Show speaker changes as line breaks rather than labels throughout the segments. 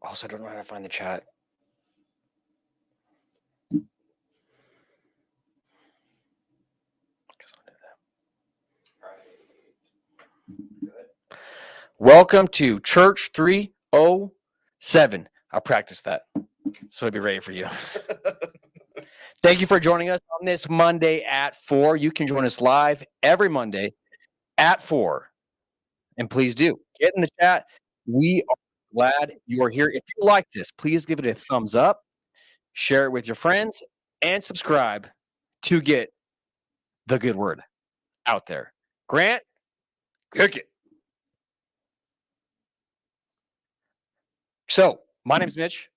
Also, I don't know how to find the chat. Welcome to Church 307. I'll practice that so it'll be ready for you. Thank you for joining us on this Monday at 4. You can join us live every Monday at 4. And please do get in the chat. We are glad you are here. If you like this, please give it a thumbs up, share it with your friends, and subscribe to get the good word out there. Grant, cook it. So, my name's Mitch.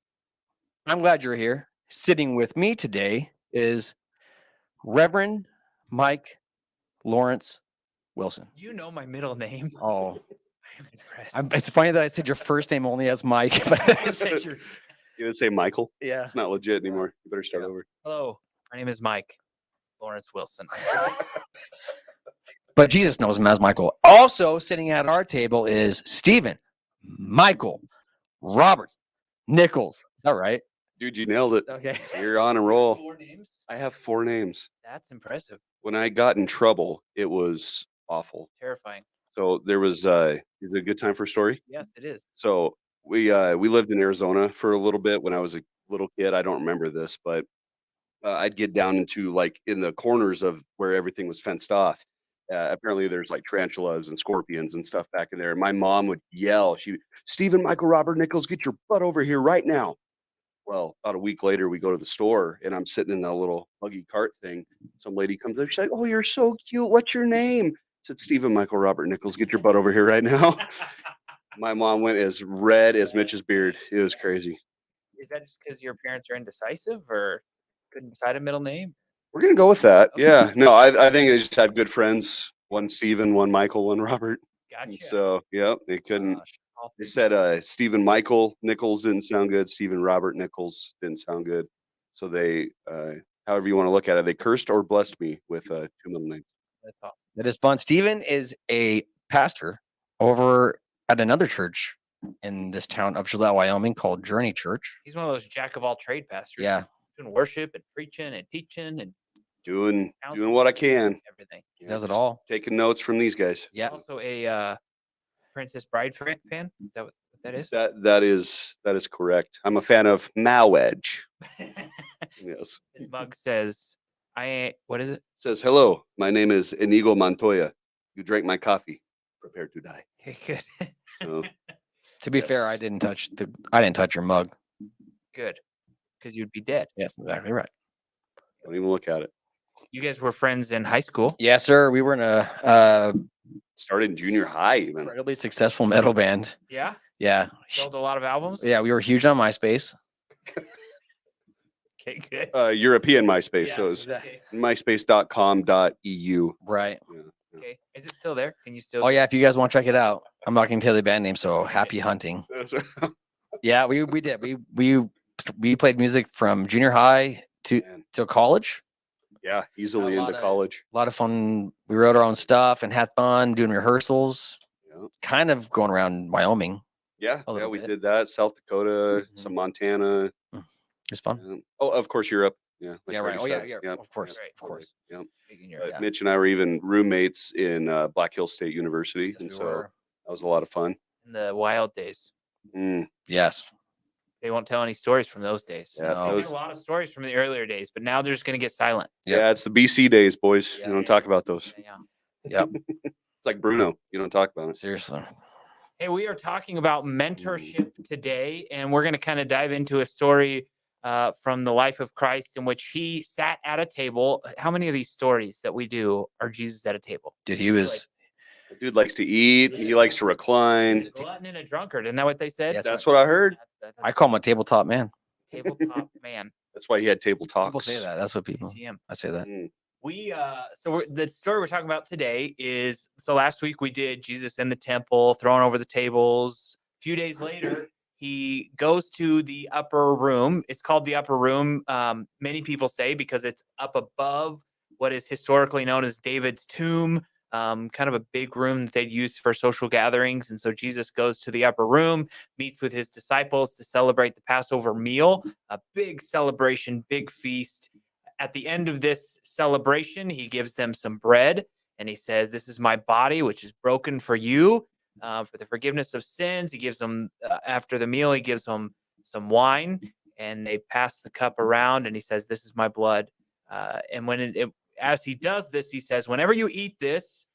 I'm glad you're here. Sitting with me today is Reverend Mike Lawrence Wilson.
You know my middle name.
Oh,
I'm impressed.
it's funny that I said your first name only as Mike, but I said your...
You didn't say Michael?
Yeah.
It's not legit anymore. You better start over.
Hello, my name is Mike Lawrence Wilson.
But Jesus knows him as Michael. Also sitting at our table is Stephen Michael Roberts Nichols. Is that right?
Dude, you nailed it.
Okay.
You're on a roll.
4 names?
I have 4 names.
That's impressive.
When I got in trouble, it was awful.
Terrifying.
So there was, is it a good time for a story?
Yes, it is.
So we lived in Arizona for a little bit when I was a little kid. I don't remember this, but I'd get down into like in the corners of where everything was fenced off. Apparently there's like tarantulas and scorpions and stuff back in there. And my mom would yell, Stephen Michael Robert Nichols, get your butt over here right now. Well, about a week later, we go to the store and I'm sitting in that little buggy cart thing. Some lady comes up. She's like, oh, you're so cute. What's your name? I said, Stephen Michael Robert Nichols, get your butt over here right now. My mom went as red as Mitch's beard. It was crazy.
Is that just because your parents are indecisive or couldn't decide a middle name?
We're going to go with that.
Okay.
Yeah. No, I think they just had good friends. One Stephen, one Michael, one Robert.
Gotcha.
And so, yeah, they couldn't.
All
They
three.
said Stephen Michael Nichols didn't sound good. Stephen Robert Nichols didn't sound good. So they, however you want to look at it, they cursed or blessed me with 2 middle names.
That's all.
That is fun. Stephen is a pastor over at another church in this town of Gillette, Wyoming called Journey Church.
He's one of those jack of all trade pastors.
Yeah.
Doing worship and preaching and teaching and
Doing
counseling,
what I can.
everything.
He does it
just
all.
Taking notes from these guys.
Yeah.
Also a Princess Bride fan. Is that what that is?
That is correct. I'm a fan of Mowedge. Yes.
His mug says, what is it?
Says, hello, my name is Inigo Montoya. You drank my coffee. Prepare to die.
Okay, good.
So,
To be fair,
Yes.
I didn't touch your mug.
Good. Because you'd be dead.
Yes, exactly right.
don't even look at it.
You guys were friends in high school.
Yes, sir. We were in a
Started in junior high even.
incredibly successful metal band.
Yeah.
Yeah.
Sold a lot of albums.
Yeah, we were huge on MySpace.
Okay, good.
European MySpace.
Yeah,
So it was
exactly.
myspace.com.eu.
Right.
Yeah.
Okay. Is it still there? Can you still?
Oh, yeah. If you guys want to check it out, I'm not going to tell you the band name. So happy hunting.
That's right.
Yeah, we did. We played music from junior high
Man.
to college.
Yeah, easily
A lot
into
of-
college.
A lot of fun. We wrote our own stuff and had fun doing rehearsals.
Yeah.
Kind of going around Wyoming.
Yeah,
A little
we
bit.
did that. South Dakota,
Mhm.
some Montana.
It's fun.
Oh, of course, Europe. Yeah. like
Yeah, right.
Brady
Oh, yeah,
said.
yeah.
Yep,
Of course,
yep,
of course.
Yep.
Speaking your-
Yeah.
Mitch and I were even roommates in Black Hills State University,
Yes,
and
we
so
were.
that was a lot of fun.
in the wild days.
Yes.
They won't tell any stories from those days.
Yeah,
No.
There's
those-
a lot of stories from the earlier days, but now they're just going to get silent.
Yep.
Yeah, it's the BC days, boys.
Yeah.
You don't talk about those.
Yeah.
Yep.
It's like Bruno. You don't talk about it.
Seriously.
Hey, we are talking about mentorship today, and we're going to kind of dive into a story from the life of Christ in which he sat at a table. How many of these stories that we do are Jesus at a table?
Dude, he was.
The dude likes to eat. He likes to recline.
A glutton and a drunkard. Isn't that what they said?
Yes.
That's what I heard.
That's
I call him a tabletop man.
tabletop man.
That's why he had table talks.
People say that. That's what people.
TM.
I say that.
The story we're talking about today is, so last week we did Jesus in the temple, throwing over the tables. A few days later, he goes to the upper room. It's called the upper room. Many people say because it's up above what is historically known as David's tomb. kind of a big room that they'd use for social gatherings. And so Jesus goes to the upper room, meets with his disciples to celebrate the Passover meal, a big celebration, big feast. At the end of this celebration, he gives them some bread and he says, "This is my body, which is broken for you, for the forgiveness of sins." He gives them, after the meal, he gives them some wine, and they pass the cup around and he says, "This is my blood." And as he does this, he says, whenever you eat this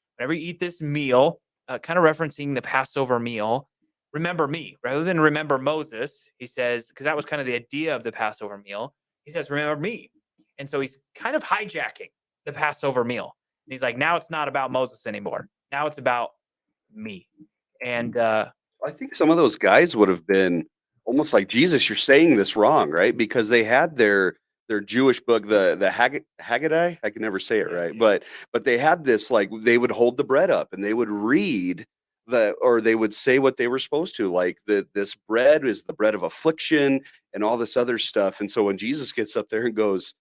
meal, kind of referencing the Passover meal, remember me rather than remember Moses. He says, because that was kind of the idea of the Passover meal. He says, remember me. And so he's kind of hijacking the Passover meal. And he's like, now it's not about Moses anymore. Now it's about me. And
I think some of those guys would have been almost like, Jesus, you're saying this wrong, right? Because they had their Jewish book, the Haggadah. I can never say it right, but they had this, like, they would hold the bread up and they would read or they would say what they were supposed to, like, this bread is the bread of affliction and all this other stuff. And so when Jesus gets up there and goes,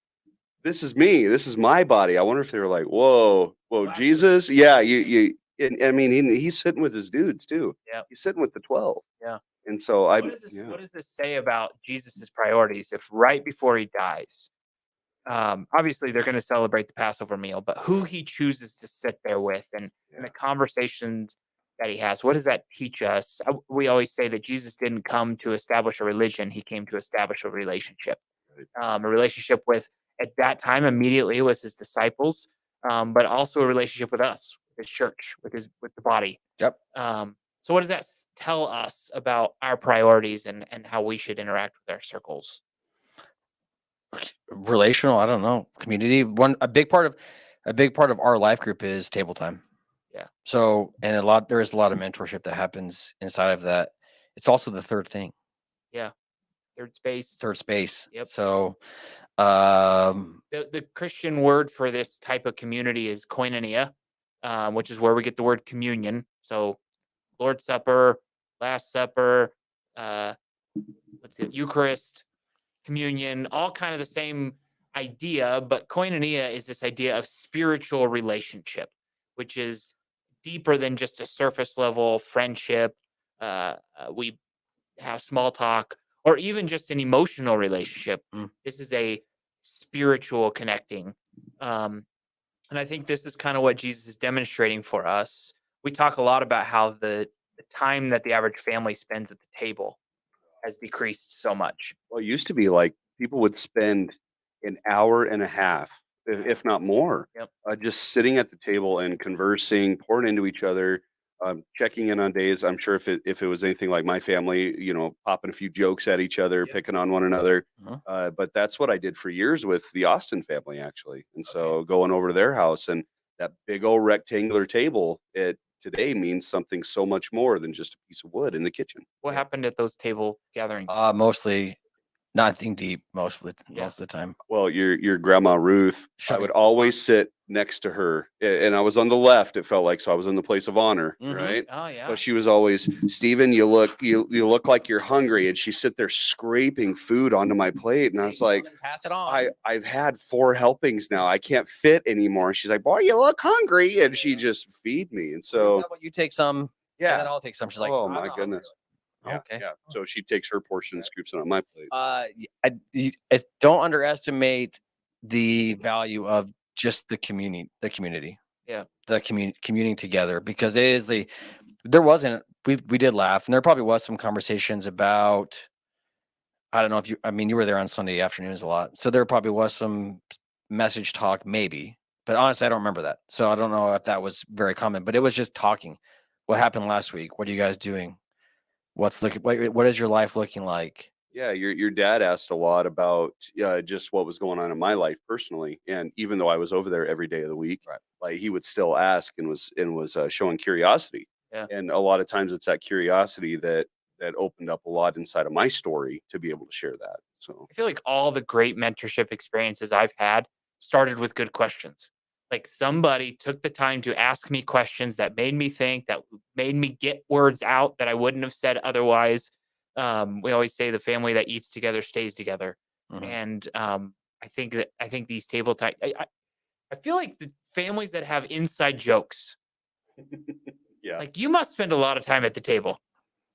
"This is me. This is my body," I wonder if they were like, "Whoa, whoa,
Wow.
Jesus, yeah, you." And I mean, he's sitting with his dudes too.
yeah,
He's sitting with the 12.
yeah.
And so yeah.
What does this say about Jesus's priorities if right before he dies, obviously they're going to celebrate the Passover meal, but who he chooses to sit there with and the conversations that he has, what does that teach us? We always say that Jesus didn't come to establish a religion. He came to establish a relationship, a relationship with, at that time, immediately was his disciples, but also a relationship with us, his church, with the body.
Yep.
So what does that tell us about our priorities and how we should interact with our circles?
Relational, I don't know. Community. A big part of our life group is table time.
Yeah.
So, and there is a lot of mentorship that happens inside of that. It's also the third thing.
Yeah. Third space. Yep.
So,
the Christian word for this type of community is koinonia, which is where we get the word communion. So Lord's Supper, Last Supper, Eucharist, communion, all kind of the same idea, but koinonia is this idea of spiritual relationship, which is deeper than just a surface level friendship. We have small talk, or even just an emotional relationship. This is a spiritual connecting. And I think this is kind of what Jesus is demonstrating for us. We talk a lot about how the time that the average family spends at the table has decreased so much.
Well, it used to be like people would spend an hour and a half, if not more,
Yep.
just sitting at the table and conversing, pouring into each other, checking in on days. I'm sure if it was anything like my family, popping a few jokes at each other,
Yep.
picking on one another.
Uh-huh.
But that's what I did for years with the Austin family, actually. And so going over to their house and that big old rectangular table, it today means something so much more than just a piece of wood in the kitchen.
What happened at those table gatherings?
Mostly nothing deep most of the time.
Well, your grandma Ruth, I would always sit next to her, and I was on the left. It felt like, so I was in the place of honor, right?
Oh yeah.
But she was always, "Stephen, you look like you're hungry," and she sit there scraping food onto my plate, and I was like,
pass it on.
I've had 4 helpings now. I can't fit anymore. And she's like, "Boy, you look hungry," and she just feed me. And so,
How about you take some? And then
yeah.
I'll take some. She's like,
Oh
"I'm
my
not
goodness. Yeah,
Okay.
yeah. So she takes her portion and scoops it on my plate.
Don't underestimate the value of just the community.
Yeah.
The communing together, because we did laugh, and there probably was some conversations about, I don't know if you were there on Sunday afternoons a lot. So there probably was some message talk maybe, but honestly, I don't remember that. So I don't know if that was very common, but it was just talking. What happened last week? What are you guys doing? What is your life looking like?
Yeah, your dad asked a lot about just what was going on in my life personally, and even though I was over there every day of the week,
Right.
like, he would still ask and was showing curiosity.
Yeah.
And a lot of times it's that curiosity that opened up a lot inside of my story to be able to share that. So
I feel like all the great mentorship experiences I've had started with good questions. Like somebody took the time to ask me questions that made me think, that made me get words out that I wouldn't have said otherwise. We always say the family that eats together stays together.
Mhm.
And I think these table type, I feel like the families that have inside jokes
Yeah.
Like, you must spend a lot of time at the table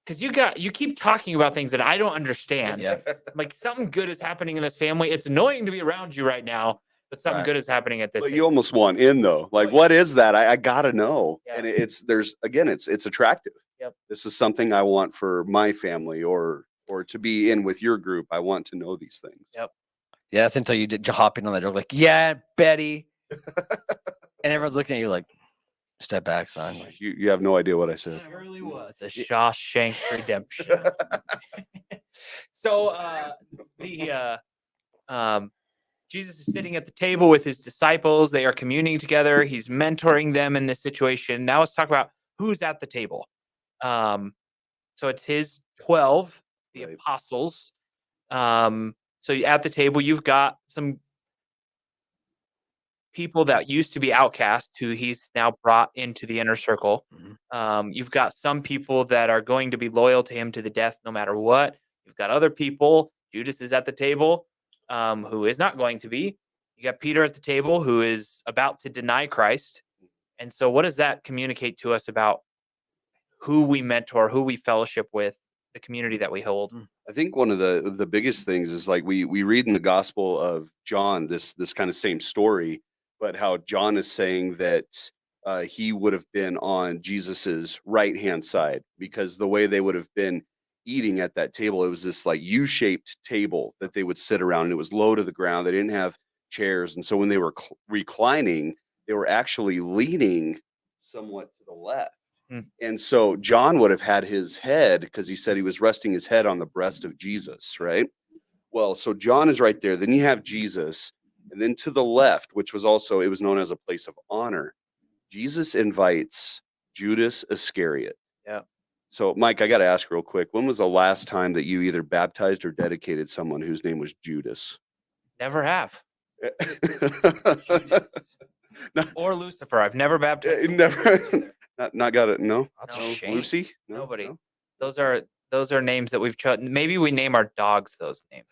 because you keep talking about things that I don't understand.
Yeah.
Like, something good is happening in this family. It's annoying to be around you right now, but something
Right.
good is happening at the
But you
table.
almost want in though. Like,
yeah.
what is that? I gotta know.
Yeah.
And it's attractive.
Yep.
This is something I want for my family or to be in with your group. I want to know these things.
Yep.
Yeah, that's until you did hop in on that joke, like, yeah, Betty. And everyone's looking at you like, step back, son. Like,
You have no idea what I said.
It really was a Shawshank Redemption. So Jesus is sitting at the table with his disciples. They are communing together. He's mentoring them in this situation. Now let's talk about who's at the table. So it's his 12, the
Right.
apostles. So at the table, you've got some people that used to be outcast who he's now brought into the inner circle. You've got some people that are going to be loyal to him to the death no matter what. You've got other people. Judas is at the table, who is not going to be. You got Peter at the table, who is about to deny Christ. And so what does that communicate to us about who we mentor, who we fellowship with, the community that we hold?
I think one of the biggest things is like we read in the Gospel of John this kind of same story, but how John is saying that he would have been on Jesus's right hand side because the way they would have been eating at that table, it was this like U-shaped table that they would sit around, and it was low to the ground. They didn't have chairs, and so when they were reclining, they were actually leaning somewhat to the left. And so John would have had his head, because he said he was resting his head on the breast of Jesus, right? Well, so John is right there. Then you have Jesus. And then to the left, which was also, it was known as a place of honor, Jesus invites Judas Iscariot.
Yeah.
So, Mike, I got to ask real quick, when was the last time that you either baptized or dedicated someone whose name was Judas?
Never have.
Judas.
Or Lucifer. I've never baptized.
Never. Not got it. No.
that's
No.
a shame.
Lucy. No?
Nobody.
No?
Those are names that we've chosen. Maybe we name our dogs those names.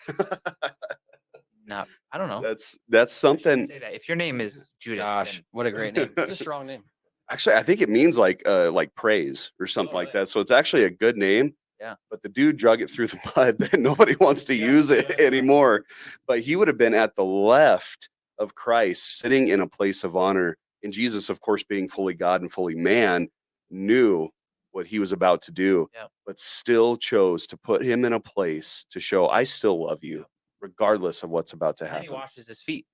No, I don't know.
That's
I shouldn't
something.
say that. If your name is Judas,
Gosh,
then
what a great name. It's a strong name.
Actually, I think it means like praise or something like
really?
that. So it's actually a good name.
Yeah.
But the dude drug it through the mud that nobody wants to use it anymore. But he would have been at the left of Christ, sitting in a place of honor. And Jesus, of course, being fully God and fully man, knew what he was about to do, but still chose to put him in a place to show, I still love you, regardless of what's about to
and then
happen.
he washes his feet.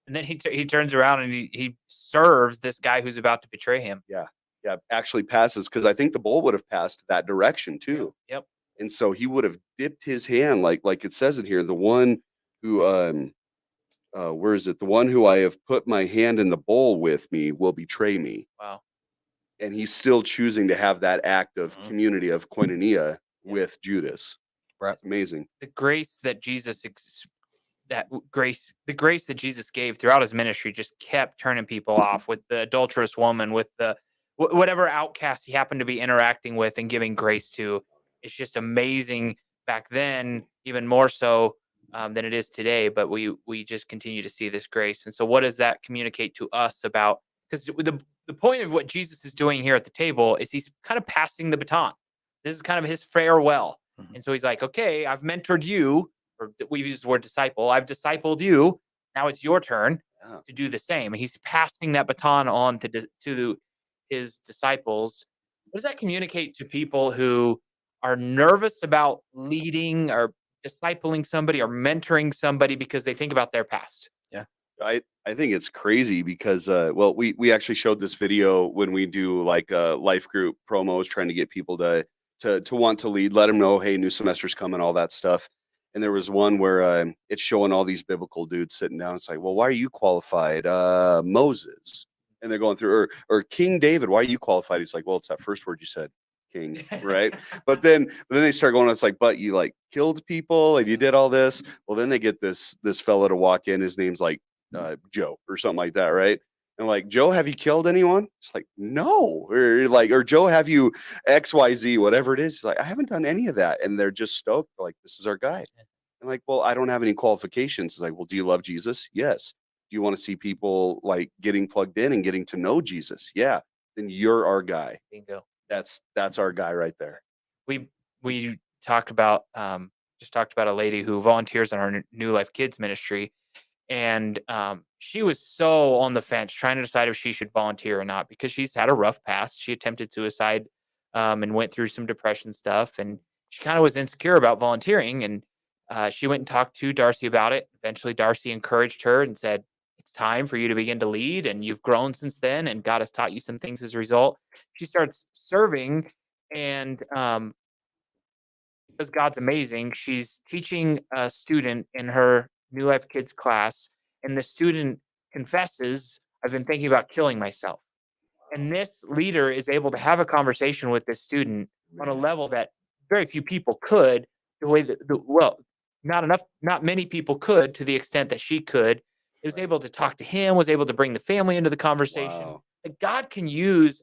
And then he turns around and he serves this guy who's about to betray him.
Yeah, actually passes, because I think the bowl would have passed that direction too.
Yep.
And so he would have dipped his hand, like it says in here, the one who where is it? The one who I have put my hand in the bowl with me will betray me.
Wow.
And he's still choosing to have that act of community, of koinonia with Judas.
Right.
It's amazing.
The grace that the grace that Jesus gave throughout his ministry just kept turning people off, with the adulterous woman, with the whatever outcast he happened to be interacting with and giving grace to. It's just amazing back then, even more so than it is today. But we just continue to see this grace. And so what does that communicate to us about? Because the point of what Jesus is doing here at the table is he's kind of passing the baton. This is kind of his farewell. And so he's like, okay, I've mentored you, or we've used the word disciple. I've discipled you. Now it's your turn to do the same. And he's passing that baton on to his disciples. What does that communicate to people who are nervous about leading or discipling somebody or mentoring somebody because they think about their past?
I think it's crazy because we actually showed this video when we do like life group promos, trying to get people to want to lead, let them know, hey, new semester's coming, all that stuff. And there was one where it's showing all these biblical dudes sitting down. It's like, well, why are you qualified? Moses. And they're going through, or King David, why are you qualified? He's like, well, it's that first word you said, king, right? But then they start going, it's like, but you like killed people and you did all this. Well, then they get this fella to walk in. His name's like Joe or something like that, right? And like, Joe, have you killed anyone? It's like, no. Or Joe, have you XYZ, whatever it is? It's like, I haven't done any of that. And they're just stoked. They're like, this is our guy. And like, well, I don't have any qualifications. It's like, well, do you love Jesus? Yes. Do you want to see people like getting plugged in and getting to know Jesus? Yeah. then you're our guy.
Bingo.
That's our guy right there.
We talked about just talked about a lady who volunteers in our New Life Kids ministry, and she was so on the fence, trying to decide if she should volunteer or not because she's had a rough past. She attempted suicide and went through some depression stuff, and she kind of was insecure about volunteering. And she went and talked to Darcy about it. Eventually, Darcy encouraged her and said, "It's time for you to begin to lead, and you've grown since then, and God has taught you some things as a result." She starts serving, and because God's amazing, she's teaching a student in her New Life Kids class, and the student confesses, "I've been thinking about killing myself." And this leader is able to have a conversation with this student on a
Man.
level that very few people could, the way that, well, not many people could to the extent that she could. It was
Right.
able to talk to him, was able to bring the family into the conversation.
Wow.
Like God can use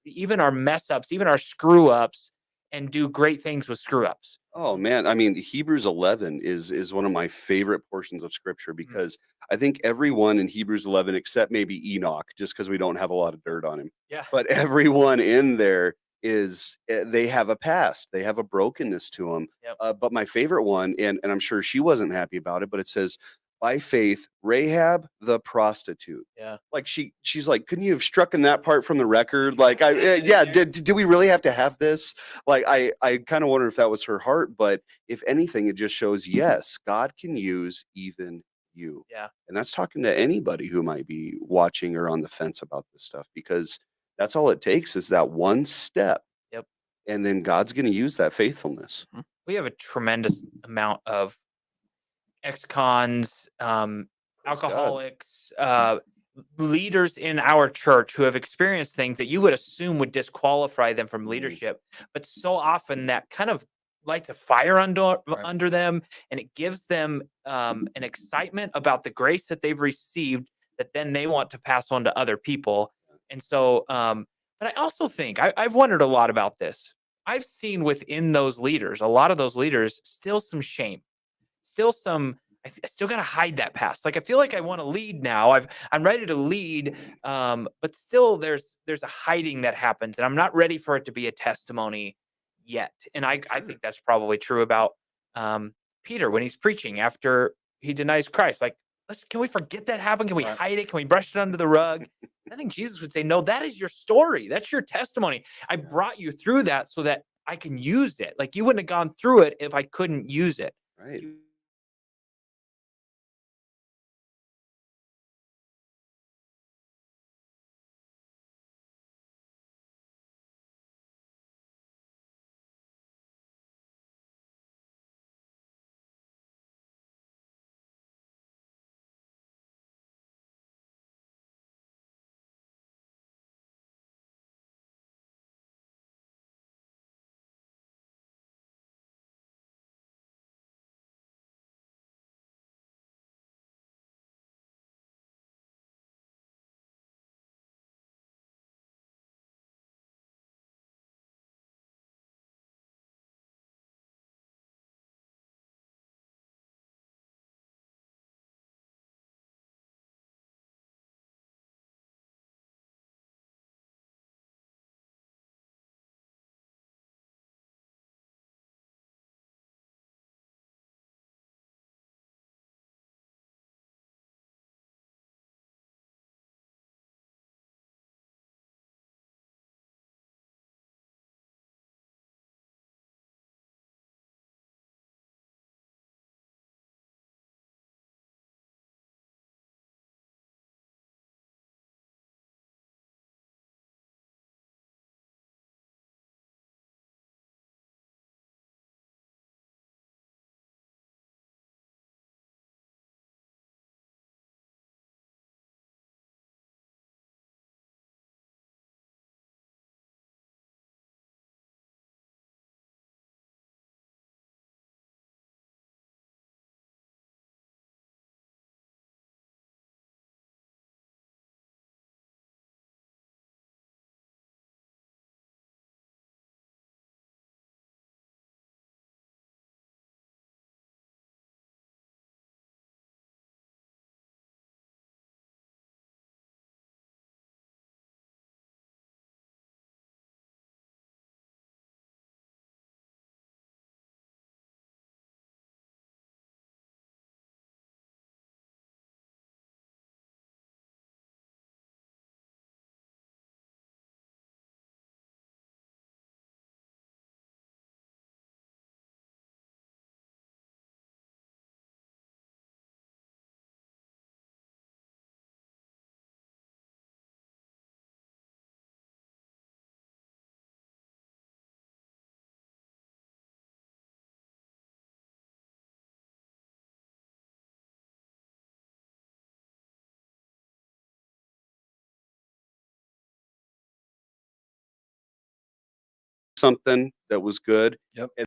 even our mess ups, even our screw ups, and do great things with screw ups.
Oh man, I mean Hebrews 11 is one of my favorite portions of scripture because I think everyone in Hebrews 11 except maybe Enoch just because we don't have a lot of dirt on him.
Yeah.
But everyone in there is they have a past. They have a brokenness to them.
Yep.
But my favorite one and I'm sure she wasn't happy about it, but it says by faith Rahab the prostitute.
Yeah.
Like she's like, couldn't you have struck in that part from the record? Like yeah, did we really have to have this? Like I kind of wonder if that was her heart, but if anything, it just shows yes, God can use even you.
Yeah.
And that's talking to anybody who might be watching or on the fence about this stuff because that's all it takes is that one step.
Yep.
And then God's going to use that faithfulness.
We have a tremendous amount of ex-cons,
God.
alcoholics, leaders in our church who have experienced things that you would assume would disqualify them from
Mm.
leadership, but so often that kind of lights a fire under
Right.
under them, and it gives them an excitement about the grace that they've received that then they want to pass on to other people. And so, but I also think I've wondered a lot about this. I've seen within those leaders, a lot of those leaders, still some shame, still some. I still gotta hide that past. Like I feel like I want to lead now. I'm ready to lead, but still there's a hiding that happens, and I'm not ready for it to be a testimony yet. And I
Sure.
think that's probably true about Peter when he's preaching after he denies Christ. Like, can we forget that happened? Can we
Right.
hide it? Can we brush it under the rug? I think Jesus would say, no, that is your story. That's your testimony. I
Yeah.
brought you through that so that I can use it. Like you wouldn't have gone through it if I couldn't use it.
Right. something that was good.
Yep.
And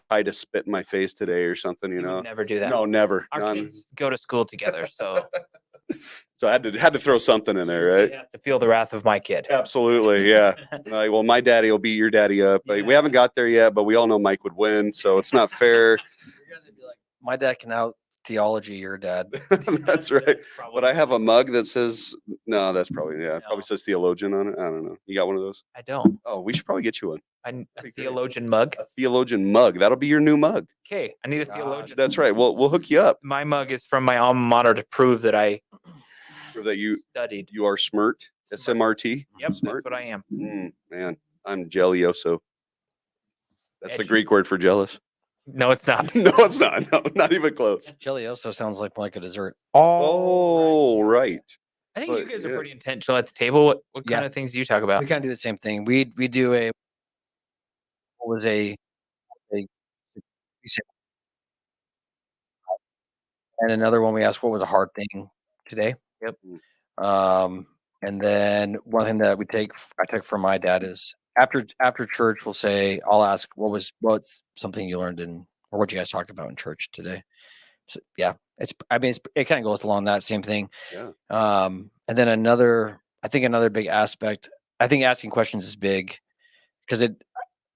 try to spit in my face today or something,
We would never do that.
No, never.
Our
None.
kids go to school together, so
So I had to throw something in there,
your
right?
kid has to feel the wrath of my kid.
Absolutely, yeah. Like, well, my daddy will beat your daddy up. Like, we
Yeah.
haven't got there yet, but we all know Mike would win, so it's not fair.
You guys would be like, my dad can out theology your dad.
That's right.
Probably.
But I have a mug that says no. That's probably it
No.
probably says theologian on it. I don't know. You got one of those?
I don't.
Oh, we should probably get you one.
A
Pretty great.
theologian mug.
A theologian mug. That'll be your new mug.
Okay, I need a
Gosh.
theologian.
That's right. We'll hook you up
My mug is from my alma mater to prove that I
so that you
studied.
are smart. SMRT.
Yep,
Smart.
that's what I am.
Man, I'm jellioso. That's the
Edgy.
Greek word for jealous.
No, it's not.
No, it's not. No, not even close.
Jelly also sounds like a dessert.
Oh, right.
I think you
But,
guys are
yeah.
pretty intentional at the table. What kind
Yeah.
of things do you talk about?
We kind of do the same thing. We do what was a we said- and another one we asked what was a hard thing today.
Yep.
And then one thing that I take from my dad is after church we'll say I'll ask what's something you learned or what you guys talk about in church today. So yeah, it kind of goes along that same thing.
Yeah.
And then another big aspect, I think asking questions is big because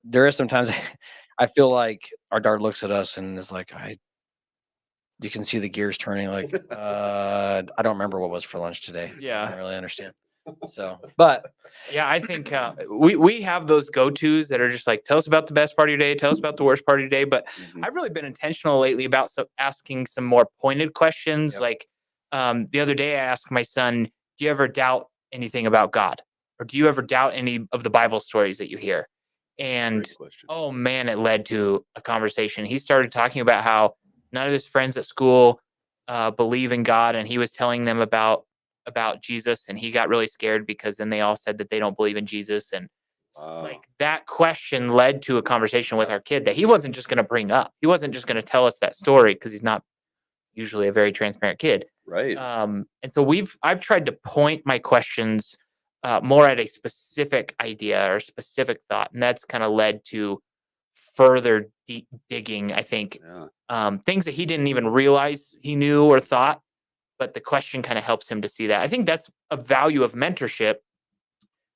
there is sometimes I feel like our dad looks at us and is like, you can see the gears turning like, I don't remember what was for lunch today. I
Yeah.
don't really understand. So, but
Yeah, I think we have those go-tos that are just like, tell us about the best part of your day, tell us about the worst part of your day. But
Mhm.
I've really been intentional lately about asking some more pointed questions.
Yep.
Like the other day, I asked my son, "Do you ever doubt anything about God, or do you ever doubt any of the Bible stories that you hear?" And
Great question.
oh man, it led to a conversation. He started talking about how none of his friends at school believe in God, and he was telling them about Jesus, and he got really scared because then they all said that they don't believe in Jesus, and
Wow.
like that question led to a conversation with our kid that he wasn't just going to bring up. He wasn't just going to tell us that story because he's not usually a very transparent kid.
Right.
And so I've tried to point my questions more at a specific idea or specific thought, and that's kind of led to further deep digging. I think
Yeah.
things that he didn't even realize he knew or thought, but the question kind of helps him to see that. I think that's a value of mentorship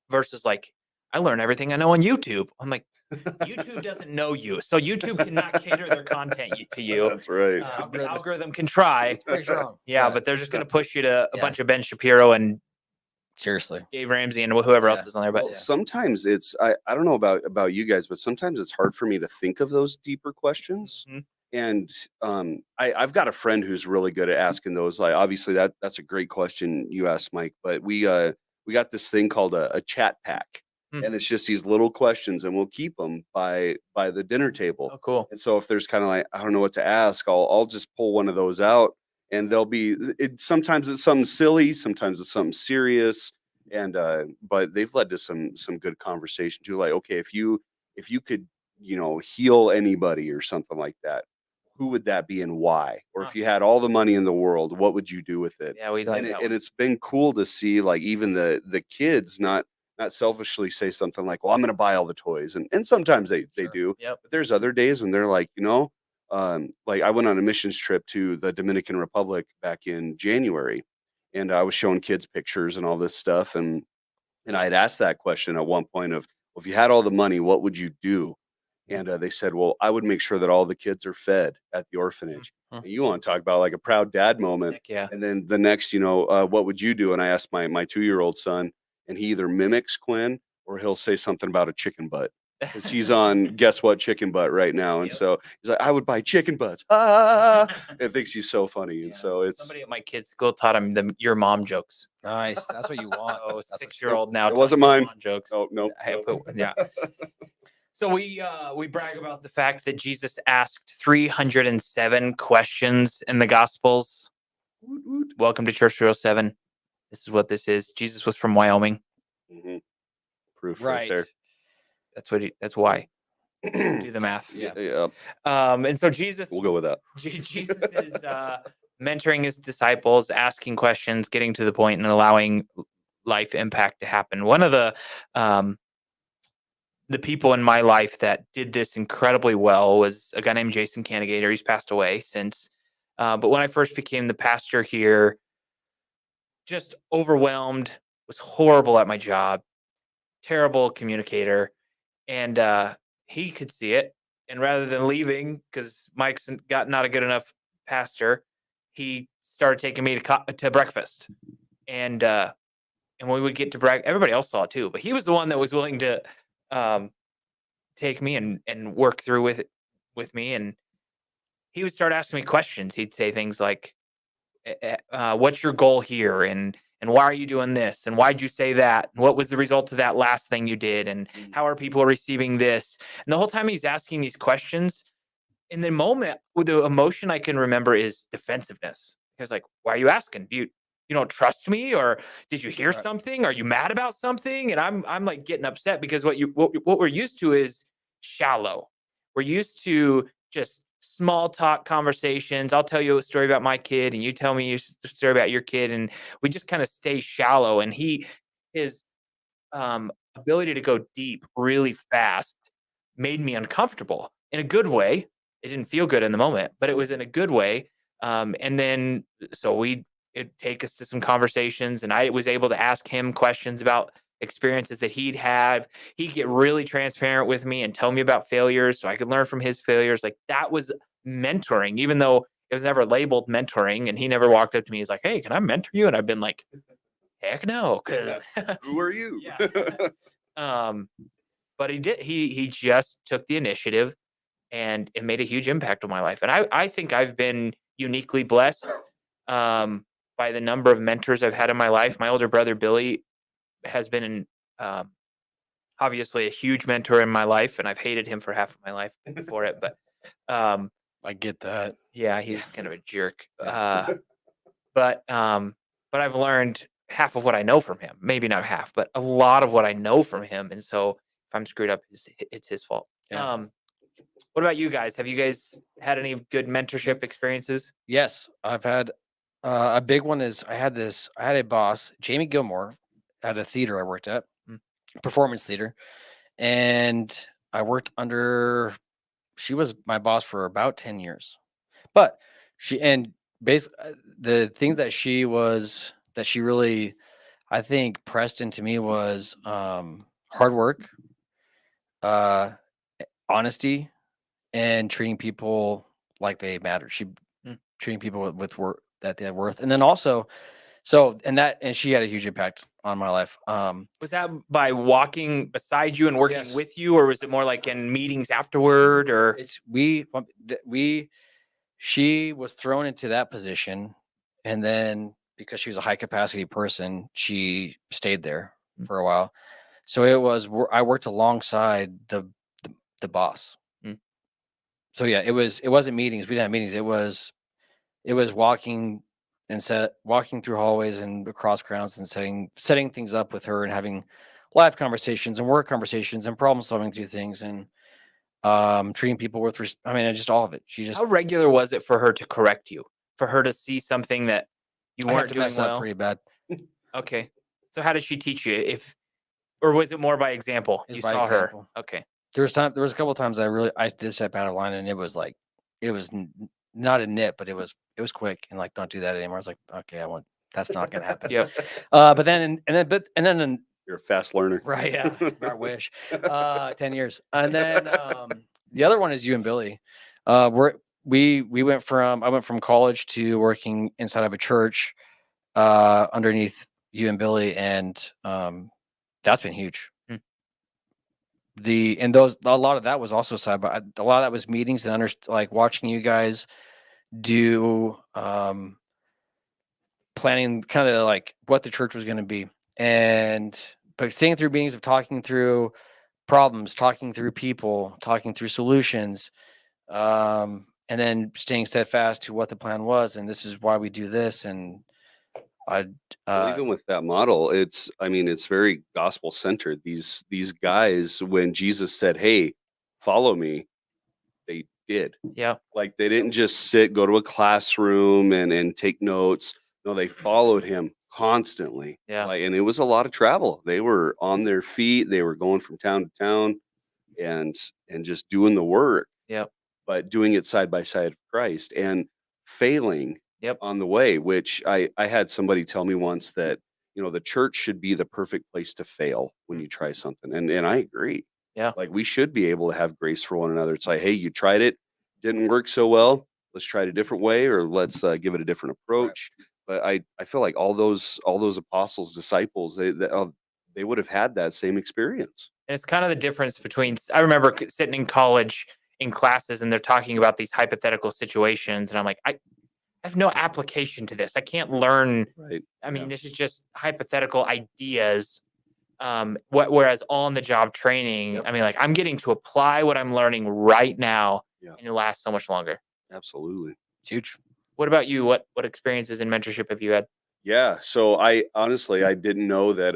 versus like, I learn everything I know on YouTube. I'm like, YouTube doesn't know you, so YouTube cannot cater their content to you.
That's right.
The algorithm can try.
it's pretty strong.
Yeah, but they're just going to push you to a
Yeah.
bunch of Ben Shapiro and
Seriously.
Dave Ramsey and whoever else
Yeah.
is on there. But
Well, sometimes it's I don't know about you guys, but sometimes it's hard for me to think of those deeper questions.
Mhm.
And I've got a friend who's really good at asking those. Like, obviously that's a great question you asked, Mike. But we got this thing called a chat pack,
Hmm.
and it's just these little questions, and we'll keep them by the dinner table.
oh, cool.
And so if there's kind of like I don't know what to ask, I'll just pull one of those out, and they'll be sometimes it's something silly, sometimes it's something serious, and but they've led to some good conversation too. Like, okay, if you could heal anybody or something like that, who would that be and why? Or
Huh.
if you had all the money in the world, what would you do with it?
Yeah, we like
And
that
and
one.
it's been cool to see like even the kids not selfishly say something like, well, I'm going to buy all the toys. And sometimes they
Sure.
do.
Yep.
But there's other days when they're like, like I went on a missions trip to the Dominican Republic back in January, and I was showing kids pictures and all this stuff. And I had asked that question at one point of, well, if you had all the money, what would you do? And they said, well, I would make sure that all the kids are fed at the orphanage.
Mhm.
And you want to talk about like a proud dad moment.
Heck yeah.
And then the next, what would you do? And I asked my 2-year-old son, and he either mimics Quinn or he'll say something about a chicken butt because he's on Guess What Chicken Butt right now. And
Yep.
so he's like, I would buy chicken butts. Ah, and thinks he's so funny. And
Yeah.
so it's
Somebody at my kid's school taught him your mom jokes.
Nice. That's what you want.
Oh,
That's what you
6-year-old now.
It wasn't
telling
mine.
mom jokes.
oh no.
Yeah. So we brag about the fact that Jesus asked 307 questions in the Gospels.
Woot, woot.
Welcome to Church 307. This is what this is. Jesus was from Wyoming.
Mhm. Proof right
Right.
there.
That's why. Do the math.
Yeah.
Yeah,
And so Jesus
we'll go with that.
Jesus is mentoring his disciples, asking questions, getting to the point, and allowing life impact to happen. One of the people in my life that did this incredibly well was a guy named Jason Cannigator. He's passed away since. But when I first became the pastor here, just overwhelmed, was horrible at my job, terrible communicator. And he could see it. And rather than leaving, because Mike's not a good enough pastor, he started taking me to breakfast. And when we would get to breakfast, everybody else saw it too. But he was the one that was willing to take me and work through with me. And he would start asking me questions. He'd say things like, "What's your goal here?" And why are you doing this? And why'd you say that? And what was the result of that last thing you did? And how are people receiving this? And the whole time he's asking these questions, in the moment, with the emotion I can remember is defensiveness. He was like, "Why are you asking? You don't trust me, or did you hear
Right.
something? Are you mad about something?" And I'm like getting upset because what we're used to is shallow. We're used to just small talk conversations. I'll tell you a story about my kid, and you tell me your story about your kid, and we just kind of stay shallow. And his ability to go deep really fast made me uncomfortable in a good way. It didn't feel good in the moment, but it was in a good way. And then so it'd take us to some conversations, and I was able to ask him questions about experiences that he'd had. He'd get really transparent with me and tell me about failures so I could learn from his failures. Like, that was mentoring, even though it was never labeled mentoring. And he never walked up to me. He's like, "Hey, can I mentor you?" And I've been like, heck no. 'Cause
Who are you?
yeah. But he did. He just took the initiative, and it made a huge impact on my life. And I think I've been uniquely blessed by the number of mentors I've had in my life. My older brother Billy has been obviously a huge mentor in my life, and I've hated him for half of my life for it. But
I get that.
yeah, he's kind of a jerk. But I've learned half of what I know from him. Maybe not half, but a lot of what I know from him. And so if I'm screwed up, it's his fault.
Yeah.
What about you guys? Have you guys had any good mentorship experiences?
Yes, I've had a big one. I had a boss, Jamie Gilmore, at a theater I worked at, performance theater, and I worked under. She was my boss for about 10 years, but basically the thing that she really, I think, pressed into me was hard work, uh, honesty, and treating people like they matter. She treating people with work that they had worth, and then also, and she had a huge impact on my life.
Was that by walking beside you and working
Yes.
with you, or was it more like in meetings afterward? Or
she was thrown into that position, and then because she was a high capacity person, she stayed there for a while. So I worked alongside the boss. So yeah, it wasn't meetings. We didn't have meetings. It was walking walking through hallways and across grounds and setting things up with her and having live conversations and work conversations and problem solving through things and treating people with just all of it. She just
how regular was it for her to correct you, for her to see something that you
I had
weren't
to
doing
mess up
well?
pretty bad.
Okay. So how did she teach you? Or was it more by example?
It was
You
by
saw
example.
her. Okay.
There was a couple of times I did step out of line, and it was not a nit, but it was quick, and like, don't do that anymore. I was like, okay, that's not gonna happen.
Yep.
But then and then
You're a fast learner.
right, yeah, I wish. 10 years. And then the other one is you and Billy. I went from college to working inside of a church underneath you and Billy, and that's been huge. A lot of that was also a lot of that was meetings and like watching you guys do planning kind of like what the church was going to be, but seeing through meetings of talking through problems, talking through people, talking through solutions, and then staying steadfast to what the plan was, and this is why we do this. And
Well, even with that model, it's very gospel centered. These guys, when Jesus said, "Hey, follow me, they did.
Yeah.
Like they didn't just go to a classroom and take notes. No, they followed him constantly.
Yeah.
Like, and it was a lot of travel. They were on their feet. They were going from town to town and just doing the work,
Yep.
but doing it side by side with Christ and failing
Yep.
on the way, which I had somebody tell me once that, the church should be the perfect place to fail when you try something. And I agree.
Yeah.
Like we should be able to have grace for one another. It's like, hey, you tried it, didn't work so well. Let's try it a different way, or let's give it a different approach. But I feel like all those apostles, disciples, they would have had that same experience.
And it's kind of the difference between, I remember sitting in college in classes and they're talking about these hypothetical situations. And I'm like, I have no application to this. I can't learn.
Right.
I mean, this is just hypothetical ideas. Whereas on the job training, I mean, like I'm getting to apply what I'm learning right now and it lasts so much longer.
Absolutely.
It's huge.
What about you? What experiences in mentorship have you had?
Yeah. So I honestly, I didn't know that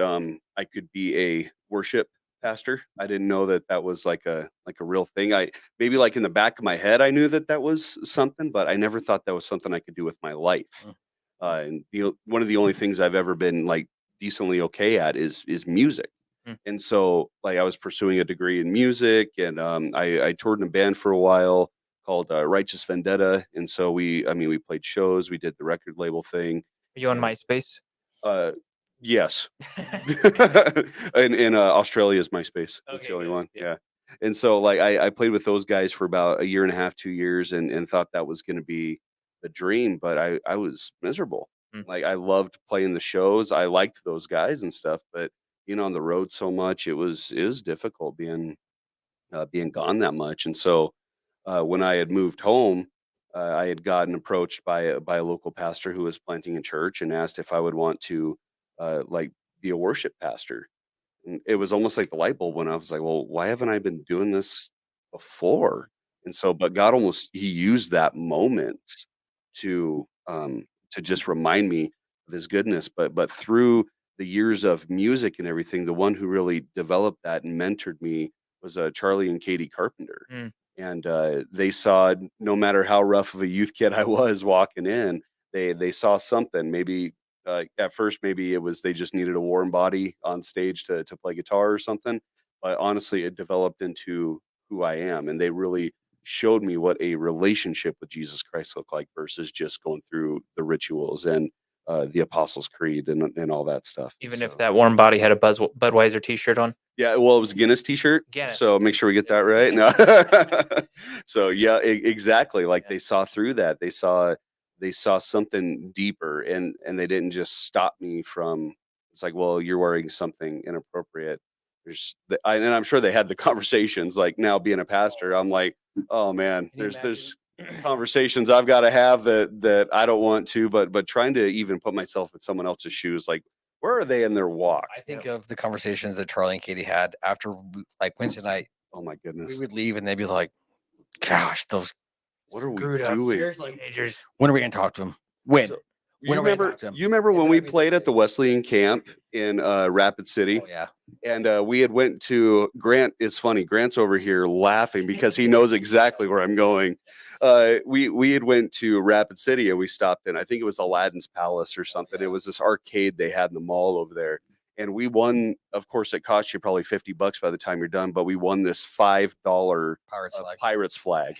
I could be a worship pastor. I didn't know that that was like a real thing. I maybe like in the back of my head, I knew that that was something, but I never thought that was something I could do with my life. And one of the only things I've ever been like decently okay at is music. And so like I was pursuing a degree in music, and I toured in a band for a while called Righteous Vendetta. And so we played shows, we did the record label thing.
Are you on MySpace?
Yes. in Australia is MySpace. That's
Okay,
the only
good.
one.
Yeah.
Yeah. And so like I played with those guys for about a year and a half, 2 years, and thought that was going to be the dream, but I was miserable. Like I loved playing the shows. I liked those guys and stuff, but being on the road so much, it was difficult being gone that much. And so when I had moved home, I had gotten approached by a local pastor who was planting a church and asked if I would want to like be a worship pastor. And it was almost like the light bulb went off. I was like, well, why haven't I been doing this before? And so, but God he used that moment to just remind me of his goodness. But through the years of music and everything, the one who really developed that and mentored me was Charlie and Katie Carpenter. And they saw, no matter how rough of a youth kid I was walking in, they saw something. Maybe at first, maybe it was they just needed a warm body on stage to play guitar or something. But honestly, it developed into who I am, and they really showed me what a relationship with Jesus Christ looked like versus just going through the rituals and the Apostles' Creed and all that stuff.
Even if that warm body had a Budweiser T-shirt on.
Yeah, well, it was a Guinness T-shirt,
Guinness.
so make sure we get that right. No. So yeah, exactly. Like they saw through that. They saw something deeper, and they didn't just stop me from. It's like, well, you're wearing something inappropriate. And I'm sure they had the conversations. Like now, being a pastor, I'm like, oh man, there's conversations I've got to have that I don't want to, but trying to even put myself in someone else's shoes, like, where are they in their walk?
I think of the conversations that Charlie and Katie had after, like Wednesday night.
Oh my goodness.
We would leave and they'd be like, gosh, those.
What are we
Screwed up.
doing?
Seriously, majors.
When are we going to talk to them? When?
So,
When
you
are we gonna
remember,
talk to them?
you remember when
Yeah,
we
I mean,
played at the Wesleyan camp in Rapid City?
Oh, yeah.
And we had went to Grant. It's funny. Grant's over here laughing because he knows exactly where I'm going. We had went to Rapid City and we stopped in, I think it was Aladdin's Palace or something. It was this arcade they had in the mall over there. And we won, of course, it cost you probably $50 by the time you're done, but we won this $5 Pirates flag.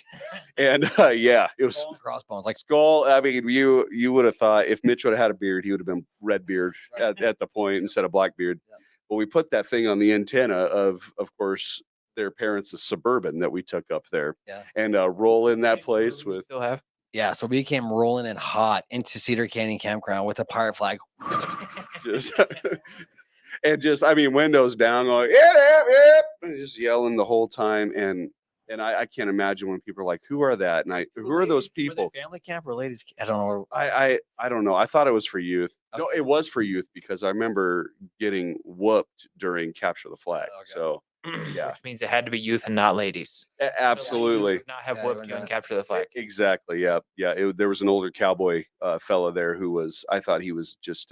And yeah, it was
Skull and crossbones, like
skull. I mean, you would have thought if Mitch would have had a beard, he would have been red beard at the point instead of black beard.
Yeah.
But we put that thing on the antenna of course, their parents' Suburban that we took up there.
Yeah.
And roll in that place with.
Still have.
yeah. So we came rolling in hot into Cedar Canyon Campground with a pirate flag.
Just and just, I mean, windows down, going, yeah, and just yelling the whole time. And I can't imagine when people are like, who are that? And who are those people?
Family camp or ladies? I don't know.
I don't know. I thought it was for youth. No,
Okay.
it was for youth because I remember getting whooped during Capture the Flag.
Okay.
So yeah,
Which means it had to be youth and not ladies.
absolutely.
Not have
Yeah,
whooped
you
you
were
and
not.
capture the flag.
Exactly. Yeah. Yeah. There was an older cowboy fella there who was, I thought he was just,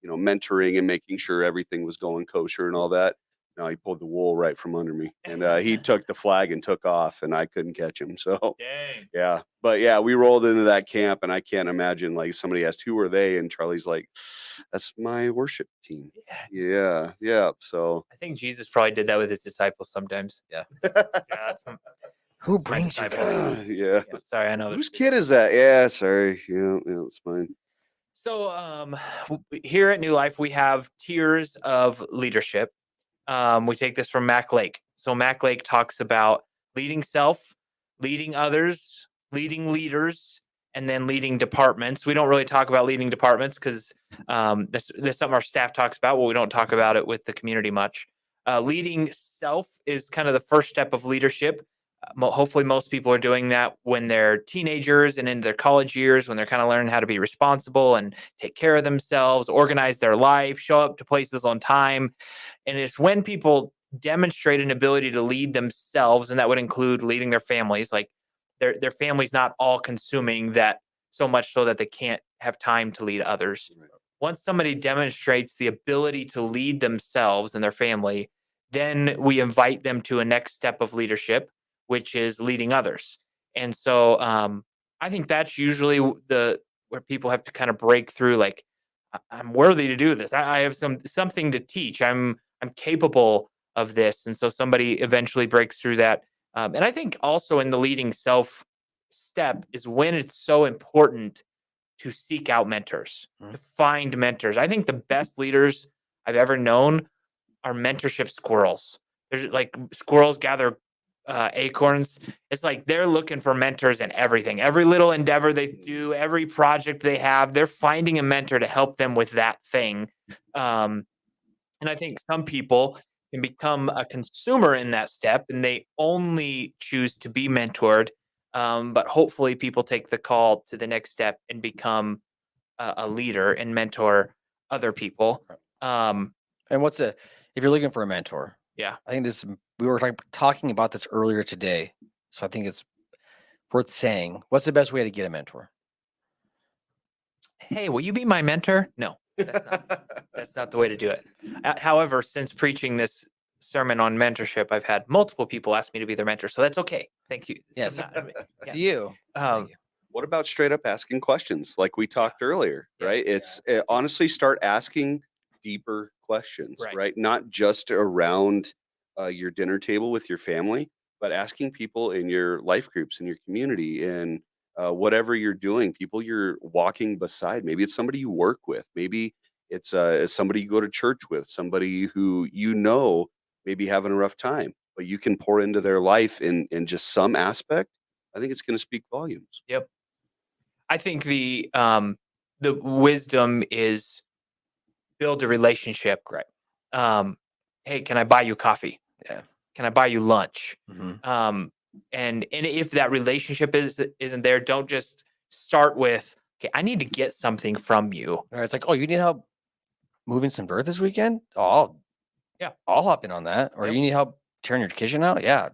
mentoring and making sure everything was going kosher and all that. No, he pulled the wool right from under me, and he took the flag and took off, and I couldn't catch him. So
Dang.
yeah, but yeah, we rolled into that camp, and I can't imagine, like, somebody asked, "Who are they?" And Charlie's like, "That's my worship team."
Yeah.
Yeah. So
I think Jesus probably did that with his disciples sometimes.
Yeah.
Yeah, that's
Who
my
brings you
disciple.
guys?
yeah.
Yeah, sorry, I know.
Whose kid is that? Yeah, sorry. Yeah, it's fine.
So, here at New Life, we have tiers of leadership. We take this from Mac Lake. So Mac Lake talks about leading self, leading others, leading leaders, and then leading departments. We don't really talk about leading departments because that's something our staff talks about. Well, we don't talk about it with the community much. Leading self is kind of the first step of leadership. Hopefully, most people are doing that when they're teenagers and in their college years, when they're kind of learning how to be responsible and take care of themselves, organize their life, show up to places on time. And it's when people demonstrate an ability to lead themselves, and that would include leading their families, like their family's not all consuming that so much so that they can't have time to lead others.
Right.
Once somebody demonstrates the ability to lead themselves and their family, then we invite them to a next step of leadership, which is leading others. And so I think that's usually the where people have to kind of break through, like, I'm worthy to do this. I have something to teach. I'm capable of this. And so somebody eventually breaks through that. And I think also in the leading self step is when it's so important to seek out mentors, to find mentors. I think the best leaders I've ever known are mentorship squirrels. There's like squirrels gather acorns. It's like they're looking for mentors in everything. Every little endeavor they do, every project they have, they're finding a mentor to help them with that thing. And I think some people can become a consumer in that step and they only choose to be mentored. But hopefully, people take the call to the next step and become a leader and mentor other people. Um,
And if you're looking for a mentor,
yeah.
I think we were talking about this earlier today. So I think it's worth saying, what's the best way to get a mentor?
Hey, will you be my mentor? No, that's not the way to do it. However, since preaching this sermon on mentorship, I've had multiple people ask me to be their mentor. So that's okay. Thank you.
Yes.
Yeah.
To you. Thank you.
What about straight up asking questions like we talked earlier,
Yeah.
right? It's honestly start asking deeper questions,
Right.
right? Not just around your dinner table with your family, but asking people in your life groups, in your community, in whatever you're doing, people you're walking beside. Maybe it's somebody you work with. Maybe it's somebody you go to church with, somebody who maybe having a rough time, but you can pour into their life in just some aspect. I think it's going to speak volumes.
Yep. I think the wisdom is build a relationship.
Right.
Hey, can I buy you coffee?
Yeah.
Can I buy you lunch?
Mm-hmm.
And if that relationship isn't there, don't just start with, okay, I need to get something from you.
Or it's like, oh, you need help moving some dirt this weekend? Oh, I'll hop in on that. Or
Yep.
you need help tearing your kitchen out? Yeah.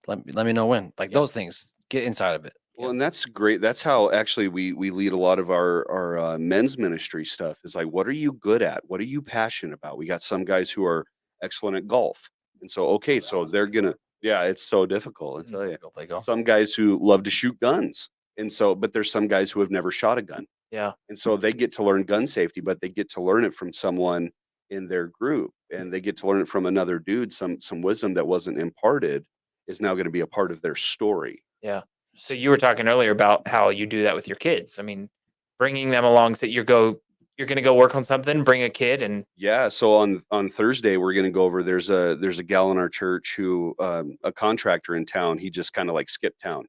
Let me know when. Like
Yep.
those things, get inside of it.
Well, and that's great. That's how actually we lead a lot of our men's ministry stuff. Is like, what are you good at? What are you passionate about? We got some guys who are excellent at golf, and so okay, so they're gonna. Yeah, it's so difficult. I tell you.
Go play golf.
Some guys who love to shoot guns, and so but there's some guys who have never shot a gun,
Yeah.
and so they get to learn gun safety, but they get to learn it from someone in their group, and they get to learn it from another dude. Some wisdom that wasn't imparted is now going to be a part of their story.
Yeah. So you were talking earlier about how you do that with your kids. I mean, bringing them along so you're going to go work on something, bring a kid and
Yeah, so on Thursday we're gonna go over. There's a gal in our church who a contractor in town. He just kind of like skipped town,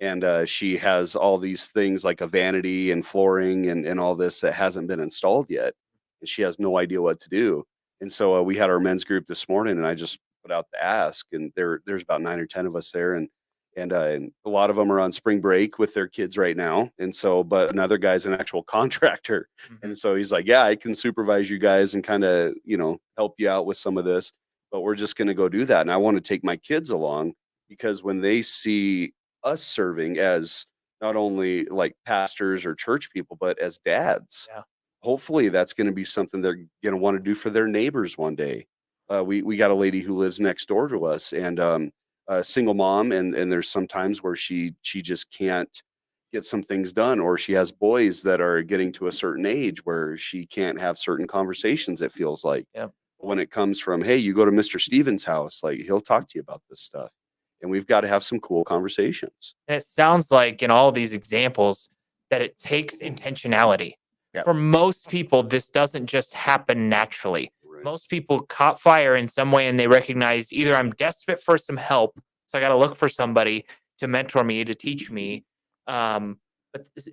and she has all these things like a vanity and flooring and all this that hasn't been installed yet, and she has no idea what to do. And so we had our men's group this morning, and I just put out the ask, and there's about 9 or 10 of us there, and a lot of them are on spring break with their kids right now, and so but another guy's an actual contractor. And so he's like, yeah, I can supervise you guys and kind of, help you out with some of this, but we're just going to go do that. And I want to take my kids along because when they see us serving as not only like pastors or church people, but as dads,
Yeah.
hopefully that's going to be something they're going to want to do for their neighbors one day. we got a lady who lives next door to us, and a single mom, and there's some times where she just can't get some things done, or she has boys that are getting to a certain age where she can't have certain conversations, it feels like.
Yeah.
When it comes from, hey, you go to Mr. Stevens' house, like he'll talk to you about this stuff, and we've got to have some cool conversations.
And it sounds like in all these examples that it takes intentionality.
Yep.
For most people, this doesn't just happen naturally.
Right.
Most people caught fire in some way and they recognize either I'm desperate for some help, so I got to look for somebody to mentor me, to teach me. But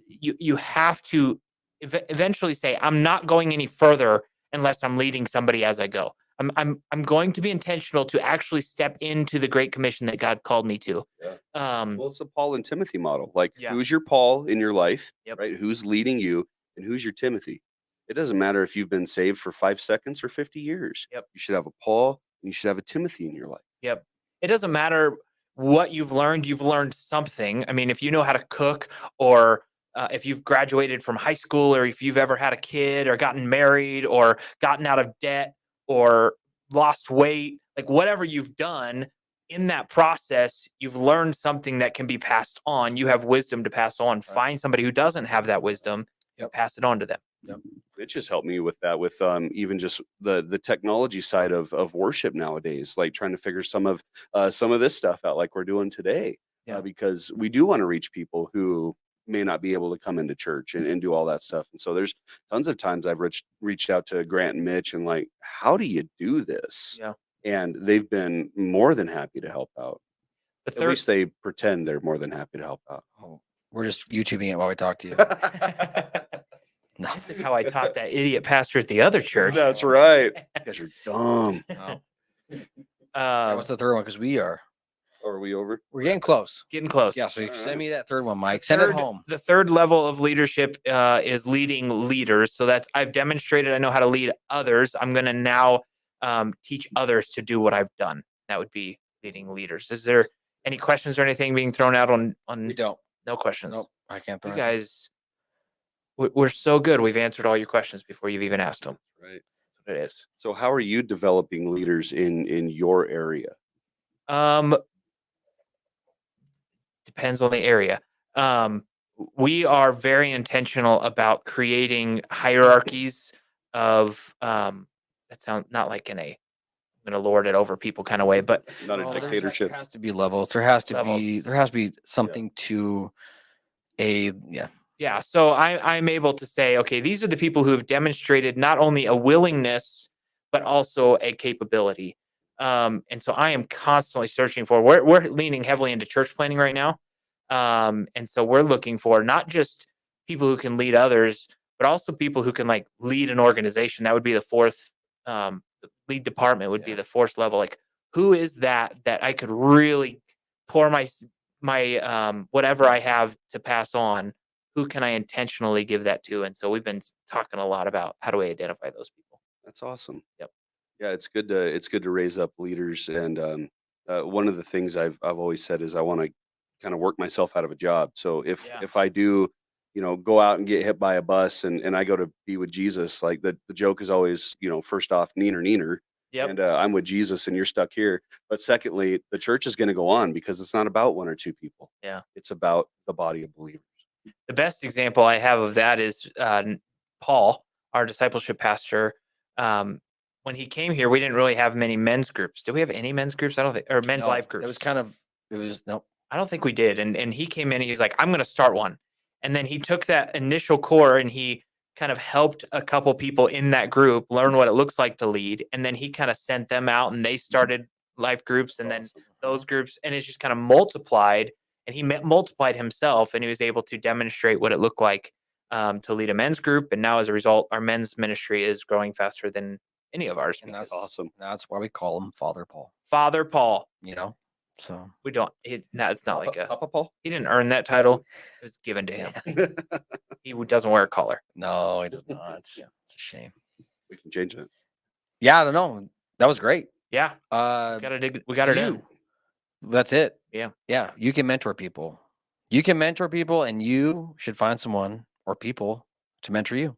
you have to eventually say, I'm not going any further unless I'm leading somebody as I go. I'm going to be intentional to actually step into the Great Commission that God called me to.
Yeah.
Um,
Well, it's the Paul and Timothy model. Like,
Yeah.
who's your Paul in your life,
Yep.
right? Who's leading you, and who's your Timothy? It doesn't matter if you've been saved for 5 seconds or 50 years.
Yep.
You should have a Paul, and you should have a Timothy in your life.
Yep. It doesn't matter what you've learned something. I mean, if you know how to cook, or if you've graduated from high school, or if you've ever had a kid or gotten married or gotten out of debt or lost weight, like whatever you've done in that process, you've learned something that can be passed on. You have wisdom to pass on.
Right.
Find somebody who doesn't have that wisdom,
Yep.
pass it on to them.
It just helped me with that, with even just the technology side of worship nowadays, like trying to figure some of this stuff out, like we're doing today,
Yeah.
because we do want to reach people who may not be able to come into church and do all that stuff. And so there's tons of times I've reached out to Grant and Mitch and like, how do you do this?
Yeah.
And they've been more than happy to help out.
The
At
third,
least they pretend they're more than happy to help out.
Oh, we're just YouTubing it while we talk to you. No.
this is how I taught that idiot pastor at the other church.
That's right. You guys are dumb.
No. What's the third one? Because
Are we over?
we're getting close.
Getting close.
Yeah, so you
All
send
right.
me that third one, Mike. Send it home.
The third level of leadership is leading leaders. So that's, I've demonstrated I know how to lead others. I'm going to now teach others to do what I've done. That would be leading leaders. Is there any questions or anything being thrown out on
We don't.
no questions?
Nope. I can't throw
You
it.
guys, we're so good. We've answered all your questions before you've even asked them.
Right.
That's what it is.
So how are you developing leaders in your area?
Depends on the area. We are very intentional about creating hierarchies of that sounds not like in a I'm going to lord it over people kind of way, but
Not a
Well,
dictatorship.
There has to be levels. There has to
Levels.
be something to
yeah. So I'm able to say, okay, these are the people who have demonstrated not only a willingness but also a capability. And so I am constantly searching for. We're leaning heavily into church planning right now. And so we're looking for not just people who can lead others, but also people who can like lead an organization. That would be the fourth, the lead department would be
Yeah.
the fourth level. Like, who is that I could really pour my whatever I have to pass on? Who can I intentionally give that to? And so we've been talking a lot about how do we identify those people.
That's awesome.
Yep.
Yeah, it's good to raise up leaders. And one of the things I've always said is I want to kind of work myself out of a job. So if I do, go out and get hit by a bus and I go to be with Jesus, like the joke is always, first off, neener.
Yep.
And I'm with Jesus and you're stuck here. But secondly, the church is going to go on because it's not about one or two people.
Yeah.
It's about the body of believers.
The best example I have of that is Paul, our discipleship pastor. When he came here, we didn't really have many men's groups. Did we have any men's groups? I don't think, or men's life groups.
It was nope.
I don't think we did. And he came in, he's like, I'm going to start one. And then he took that initial core and he kind of helped a couple people in that group learn what it looks like to lead. And then he kind of sent them out and they started life groups and then those groups, and it's just kind of multiplied, and he multiplied himself, and he was able to demonstrate what it looked like to lead a men's group. And now as a result, our men's ministry is growing faster than any of ours.
And that's
awesome.
That's why we call him Father Paul.
Father Paul.
So
We don't, it's not like
Papa Paul.
he didn't earn that title. It was given to him. He doesn't wear a collar.
no, it does not.
Yeah.
It's a shame.
We can change that.
Yeah, I don't know. That was great.
Yeah. We got it in.
That's it.
Yeah.
Yeah. You can mentor people. And you should find someone or people to mentor you.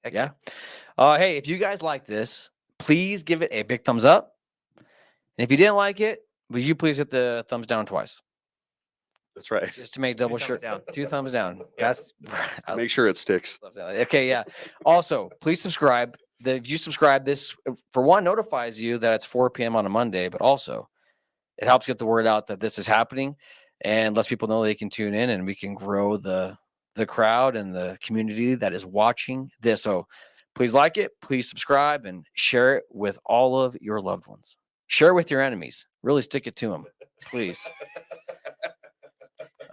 Heck
Yeah. Hey, if you guys like this, please give it a big thumbs up. And if you didn't like it, would you please hit the thumbs down twice?
That's right.
Just to make double
thumbs
sure.
down.
2 thumbs down.
Yeah.
That's
Make sure it sticks.
okay. Yeah. Also, please subscribe. If you subscribe, this for one notifies you that it's 4 p.m. on a Monday, but also it helps get the word out that this is happening and lets people know they can tune in and we can grow the crowd and the community that is watching this. So please like it, please subscribe and share it with all of your loved ones. Share it with your enemies. Really stick it to them, please.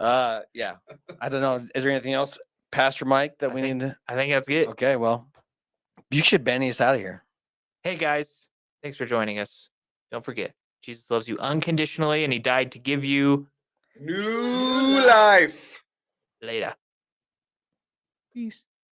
Yeah. I don't know. Is there anything else, Pastor Mike, that we need to?
I think that's it.
Okay, well, you should Benny us out of here.
Hey guys, thanks for joining us. Don't forget, Jesus loves you unconditionally and he died to give you
New life.
later. Peace.